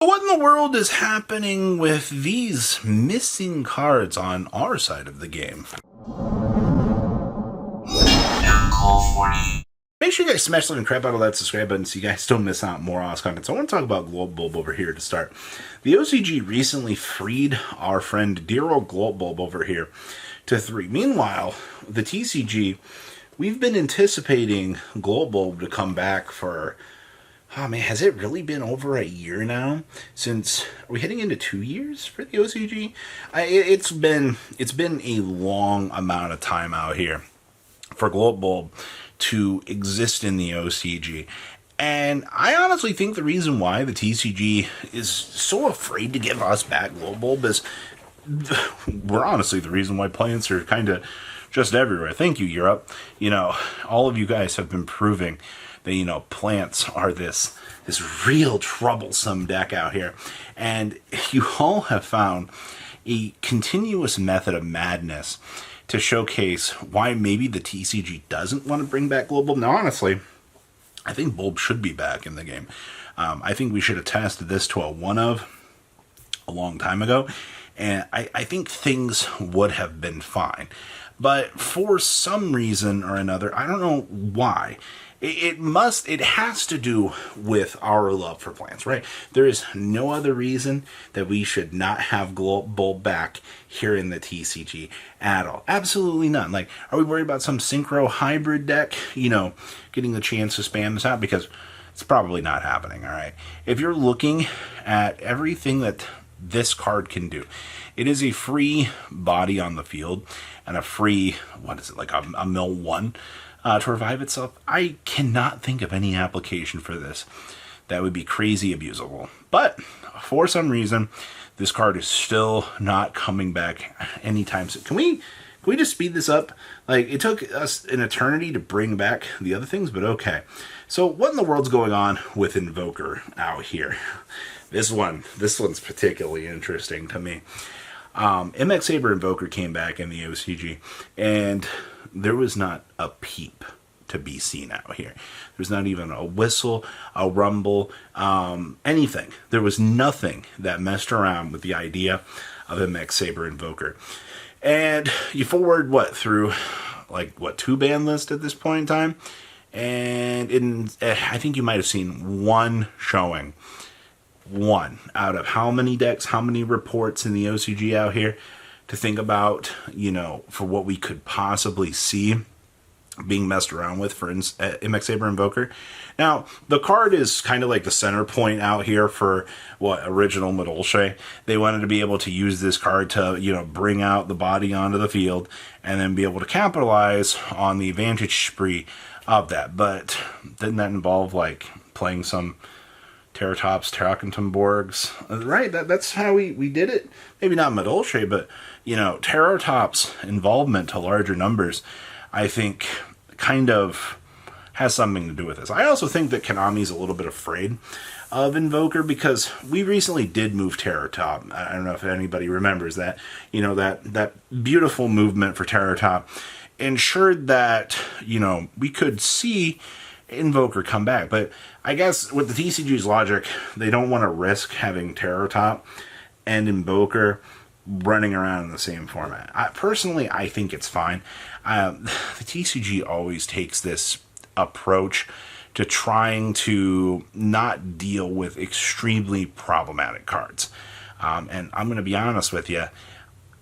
What in the world is happening with these missing cards on our side of the game? Make sure you guys smash the like and crap out of that subscribe button so you guys don't miss out on more awesome content. So I want to talk about Globe Bulb over here to start. The OCG recently freed our friend dear old Globe Bulb over here to 3. Meanwhile, the TCG, we've been anticipating Globe Bulb to come back for... Oh man, has it really been over a year now? Since are we heading into 2 years for the OCG? It's been a long amount of time out here for Globe Bulb to exist in the OCG. And I honestly think the reason why the TCG is so afraid to give us back Globe Bulb is we're honestly the reason why plants are kind of just everywhere. Thank you, Europe. You know, all of you guys have been proving that, you know, plants are this real troublesome deck out here. And you all have found a continuous method of madness to showcase why maybe the TCG doesn't want to bring back Global. Now, honestly, I think Bulb should be back in the game. I think we should have tested this to a 1-of a long time ago. And I think things would have been fine. But for some reason or another, I don't know why, it has to do with our love for plants, right? There is no other reason that we should not have Bulb back here in the TCG at all. Absolutely none. Like, are we worried about some synchro hybrid deck, you know, getting the chance to spam this out? Because it's probably not happening, all right? If you're looking at everything that this card can do, it is a free body on the field and a free, what is it, like a mill 1 to revive itself. I cannot think of any application for this that would be crazy abusable. But for some reason, this card is still not coming back anytime soon. Can we just speed this up? Like, it took us an eternity to bring back the other things, but okay. So what in the world's going on with Invoker out here? This one's particularly interesting to me. MX Saber Invoker came back in the OCG, and there was not a peep to be seen out here. There's not even a whistle, a rumble, anything. There was nothing that messed around with the idea of MX Saber Invoker. And you forward, through, 2 ban lists at this point in time? And I think you might have seen one showing. One out of how many decks, how many reports in the OCG out here to think about, you know, for what we could possibly see being messed around with for MX Saber Invoker. Now, the card is kind of like the center point out here for original Madolche. They wanted to be able to use this card to, you know, bring out the body onto the field and then be able to capitalize on the advantage spree of that. But didn't that involve, like, playing some Terratops, Terracontumborgs, right? That's how we did it. Maybe not Madolche, but, you know, Terratops' involvement to larger numbers, I think, kind of has something to do with this. I also think that Konami's a little bit afraid of Invoker because we recently did move Terratop. I don't know if anybody remembers that. You know, that beautiful movement for Terratop ensured that, you know, we could see Invoker come back. But I guess with the TCG's logic, they don't want to risk having Terratop and Invoker running around in the same format. Personally, I think it's fine. The TCG always takes this approach to trying to not deal with extremely problematic cards. And I'm going to be honest with you,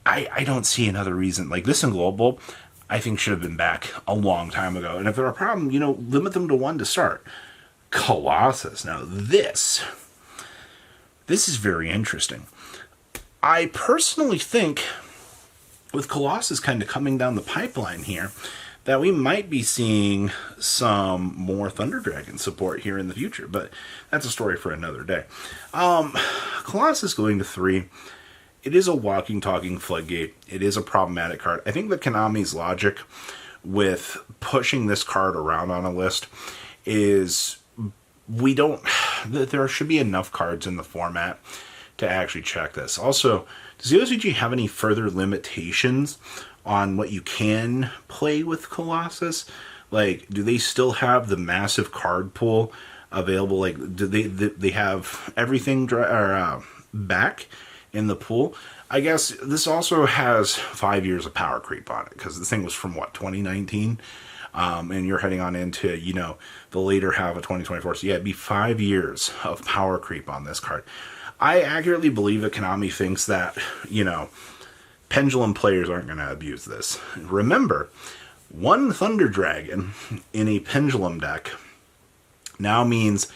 I don't see another reason. Like, this in Global, I think should have been back a long time ago. And if they're a problem, you know, limit them to 1 to start. Colossus. Now, this is very interesting. I personally think, with Colossus kind of coming down the pipeline here, that we might be seeing some more Thunder Dragon support here in the future. But that's a story for another day. Colossus going to 3. It is a walking, talking floodgate. It is a problematic card. I think that Konami's logic with pushing this card around on a list is there should be enough cards in the format to actually check this. Also, does the OCG have any further limitations on what you can play with Colossus? Like, do they still have the massive card pool available. Like, do they have everything back in the pool? I guess this also has 5 years of power creep on it, because this thing was from, what, 2019? And you're heading on into, the later half of 2024. So yeah, it'd be 5 years of power creep on this card. I accurately believe that Konami thinks that, Pendulum players aren't going to abuse this. Remember, one Thunder Dragon in a Pendulum deck now means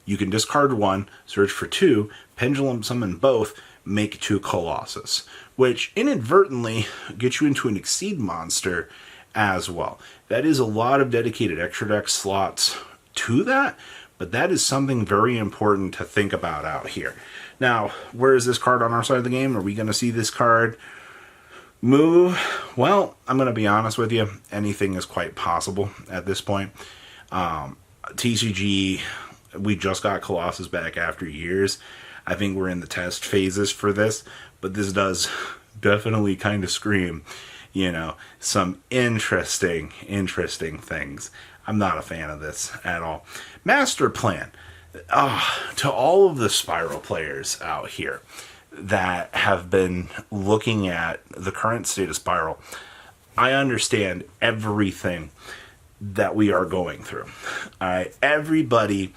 you can discard one, search for two, Pendulum summon both, make two Colossus, which inadvertently gets you into an Exceed monster as well. That is a lot of dedicated extra deck slots to that, but that is something very important to think about out here. Now, where is this card on our side of the game? Are we going to see this card move? Well, I'm going to be honest with you. Anything is quite possible at this point. TCG, we just got Colossus back after years. I think we're in the test phases for this, but this does definitely kind of scream, some interesting things. I'm not a fan of this at all. Masterplan. To all of the Spiral players out here that have been looking at the current state of Spiral, I understand everything that we are going through. Everybody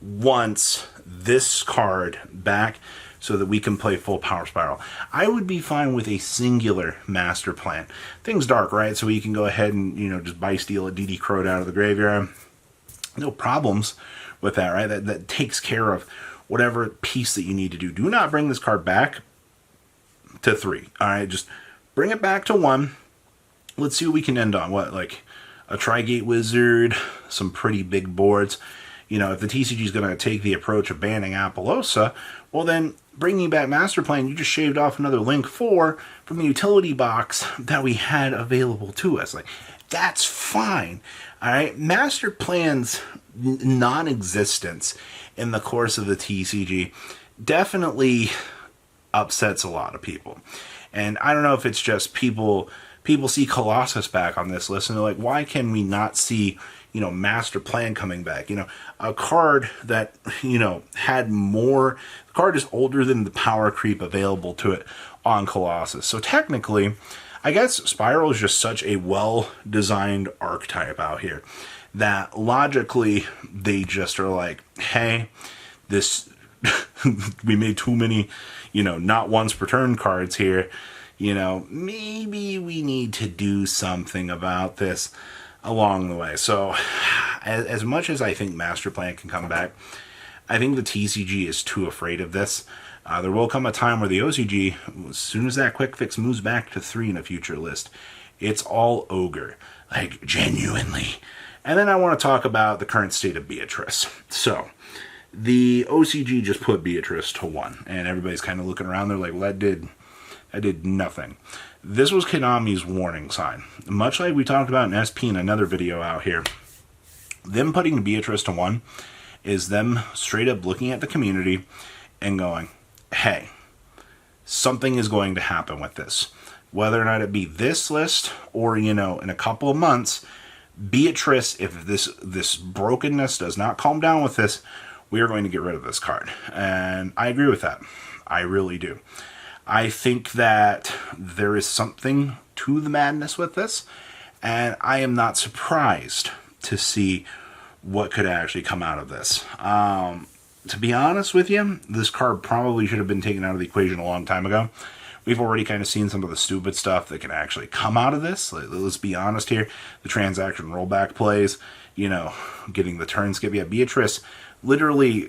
wants this card back so that we can play full power Spiral. I would be fine with a singular Master Plan. Things dark, right? So you can go ahead and, just buy, steal a DD Crowed out of the graveyard. No problems with that, right? That takes care of whatever piece that you need to do. Do not bring this card back to 3. All right, just bring it back to 1. Let's see what we can end on. What, like a Tri-Gate Wizard, some pretty big boards. If the TCG is going to take the approach of banning Appaloosa, well then, bringing back Master Plan, you just shaved off another Link 4 from the utility box that we had available to us. Like, that's fine. All right, Master Plan's non-existence in the course of the TCG definitely upsets a lot of people. And I don't know if it's just people see Colossus back on this list and they're like, why can we not see, Master Plan coming back? A card that, had more, the card is older than the power creep available to it on Colossus. So technically, I guess Spiral is just such a well-designed archetype out here that logically they just are like, hey, this we made too many, not once per turn cards here. Maybe we need to do something about this along the way. So as much as I think Master Plan can come back, I think the TCG is too afraid of this. There will come a time where the OCG, as soon as that quick fix moves back to 3 in a future list, it's all ogre. Like, genuinely. And then I want to talk about the current state of Beatrice. So, the OCG just put Beatrice to 1, and everybody's kind of looking around. They're like, well, that did nothing. This was Konami's warning sign. Much like we talked about in SP in another video out here, them putting Beatrice to 1 is them straight up looking at the community and going, hey, something is going to happen with this. Whether or not it be this list or, in a couple of months, Beatrice, if this brokenness does not calm down with this, we are going to get rid of this card. And I agree with that. I really do. I think that there is something to the madness with this, and I am not surprised to see what could actually come out of this. To be honest with you, this card probably should have been taken out of the equation a long time ago. We've already kind of seen some of the stupid stuff that can actually come out of this. Let's be honest here. The transaction rollback plays, getting the turn skip. Yeah, Beatrice, literally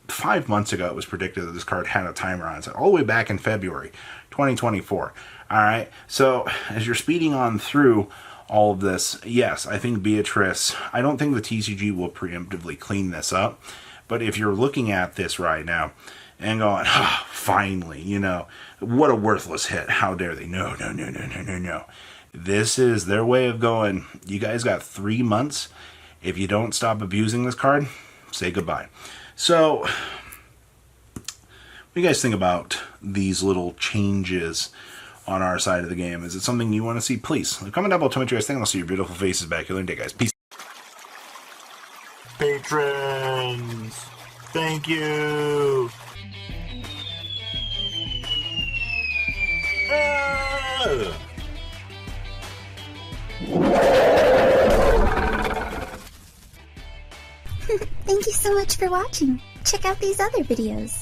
5 months ago, it was predicted that this card had a timer on it. All the way back in February 2024. All right, so as you're speeding on through all of this, yes, I think Beatrice, I don't think the TCG will preemptively clean this up. But if you're looking at this right now and going, oh, finally, what a worthless hit. How dare they? No. This is their way of going, you guys got 3 months. If you don't stop abusing this card, say goodbye. So, what do you guys think about these little changes on our side of the game? Is it something you want to see? Please, comment down below, tell me what you guys think. I'll see your beautiful faces back here. Good day, guys. Peace. Patrons! Thank you! Ah! Thank you so much for watching. Check out these other videos.